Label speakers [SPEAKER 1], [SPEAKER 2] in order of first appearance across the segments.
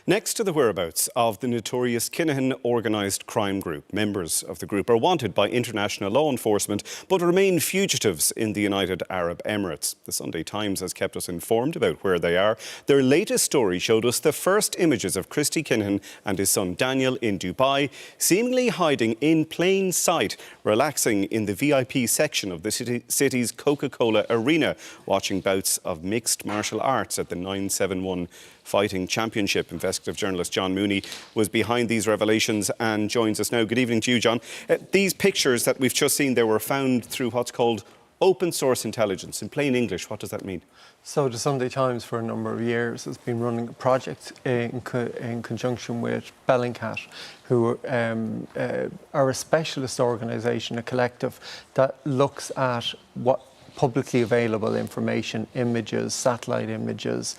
[SPEAKER 1] Next to the whereabouts of the notorious Kinahan organised crime group, members of the group are wanted by international law enforcement but remain fugitives in the United Arab Emirates. The Sunday Times has kept us informed about where they are. Their latest story showed us the first images of Christy Kinahan and his son Daniel in Dubai, seemingly hiding in plain sight, relaxing in the VIP section of the city's Coca-Cola Arena, watching bouts of mixed martial arts at the 971 Fighting Championship. Investigative journalist John Mooney was behind these revelations and joins us now. Good evening to you, John. These pictures that we've just seen, they were found through what's called open source intelligence. In plain English, what does that mean? So
[SPEAKER 2] the Sunday Times for a number of years has been running a project in conjunction with Bellingcat, who are a specialist organisation, a collective that looks at what publicly available information, images, satellite images,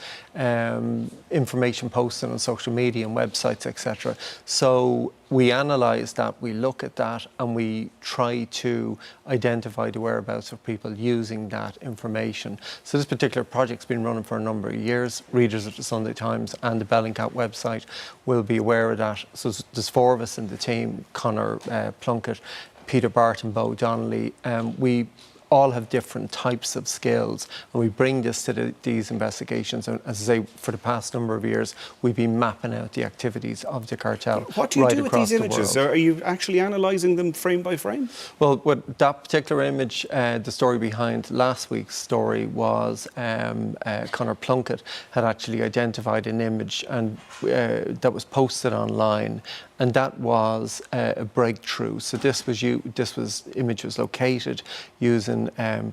[SPEAKER 2] information posted on social media and websites, etc. So we analyse that, we look at that, and we try to identify the whereabouts of people using that information. So this particular project's been running for a number of years. Readers of the Sunday Times and the Bellingcat website will be aware of that. So there's four of us in the team: Conor Plunkett, Peter Bart and Bo Donnelly. We all have different types of skills, and we bring this to these investigations. And as I say, for the past number of years, we've been mapping out the activities of the cartel.
[SPEAKER 1] What do you do with these images? Are you actually analysing them frame by frame?
[SPEAKER 2] Well, with that particular image, the story behind last week's story was Conor Plunkett had actually identified an image and that was posted online, and that was a breakthrough. So this image was located using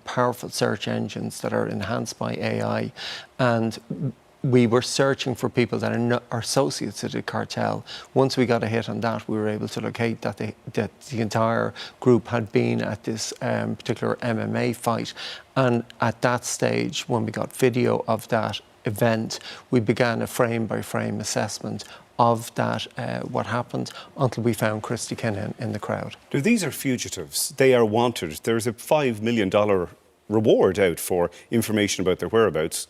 [SPEAKER 2] powerful search engines that are enhanced by AI, and we were searching for people that are associates of the cartel. Once we got a hit on that, we were able to locate that the entire group had been at this particular MMA fight. And at that stage, when we got video of that event, we began a frame-by-frame assessment of that, what happened, until we found Christy Kinahan in the crowd.
[SPEAKER 1] Now, these are fugitives. They are wanted. There's a $5 million reward out for information about their whereabouts.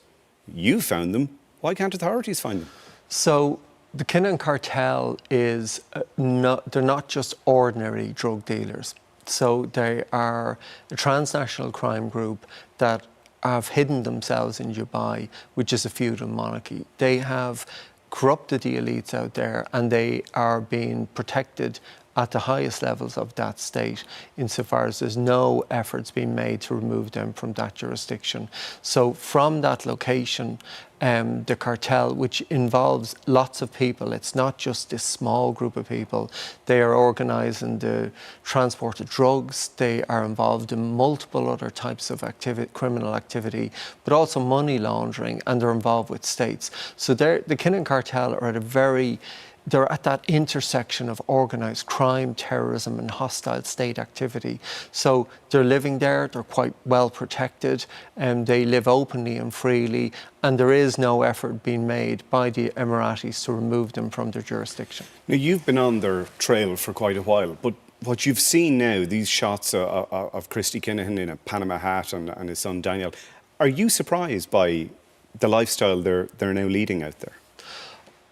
[SPEAKER 1] You found them. Why can't authorities find them?
[SPEAKER 2] So the Kinahan cartel is they're not just ordinary drug dealers. So they are a transnational crime group that have hidden themselves in Dubai, which is a feudal monarchy. They have corrupted the elites out there, and they are being protected at the highest levels of that state, insofar as there's no efforts being made to remove them from that jurisdiction. So from that location, the cartel, which involves lots of people, it's not just this small group of people. They are organising the transport of drugs, they are involved in multiple other types of criminal activity, but also money laundering, and they're involved with states. So the Kinahan cartel are they're at that intersection of organised crime, terrorism and hostile state activity. So they're living there, they're quite well protected, and they live openly and freely, and there is no effort being made by the Emiratis to remove them from their jurisdiction.
[SPEAKER 1] Now, you've been on their trail for quite a while, but what you've seen now, these shots of Christy Kinahan in a Panama hat and his son Daniel, are you surprised by the lifestyle they're now leading out there?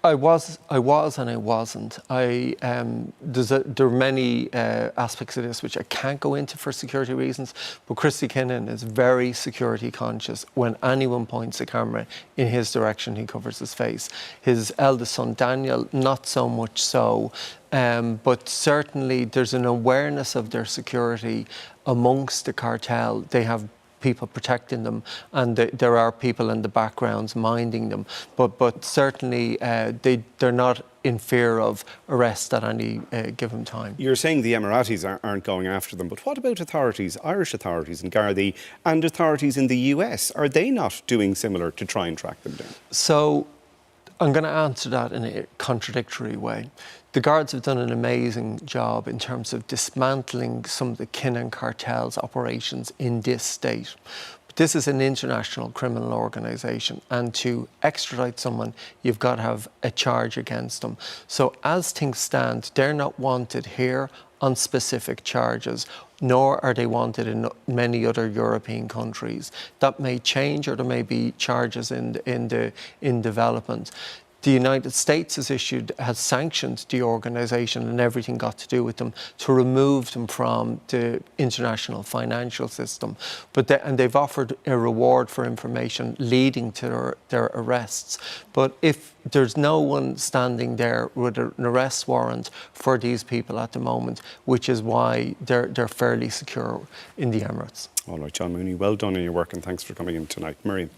[SPEAKER 2] I was and I wasn't. There are many aspects of this which I can't go into for security reasons, but Christy Kinahan is very security conscious. When anyone points a camera in his direction, he covers his face. His eldest son Daniel, not so much so, but certainly there's an awareness of their security amongst the cartel. They have people protecting them, and there are people in the backgrounds minding them, but certainly they're not in fear of arrest at any given time.
[SPEAKER 1] You're saying the Emiratis aren't going after them, but what about authorities, Irish authorities in Gardaí and authorities in the US? Are they not doing similar to try and track them down?
[SPEAKER 2] So I'm going to answer that in a contradictory way. The Guards have done an amazing job in terms of dismantling some of the Kinahan cartel's operations in this state. But this is an international criminal organisation, and to extradite someone, you've got to have a charge against them. So as things stand, they're not wanted here on specific charges, nor are they wanted in many other European countries. That may change, or there may be charges in development. the United States has sanctioned the organisation and everything got to do with them to remove them from the international financial system. And they've offered a reward for information leading to their arrests. But if there's no one standing there with an arrest warrant for these people at the moment, which is why they're fairly secure in the Emirates.
[SPEAKER 1] All right, John Mooney, well done in your work and thanks for coming in tonight. Miriam.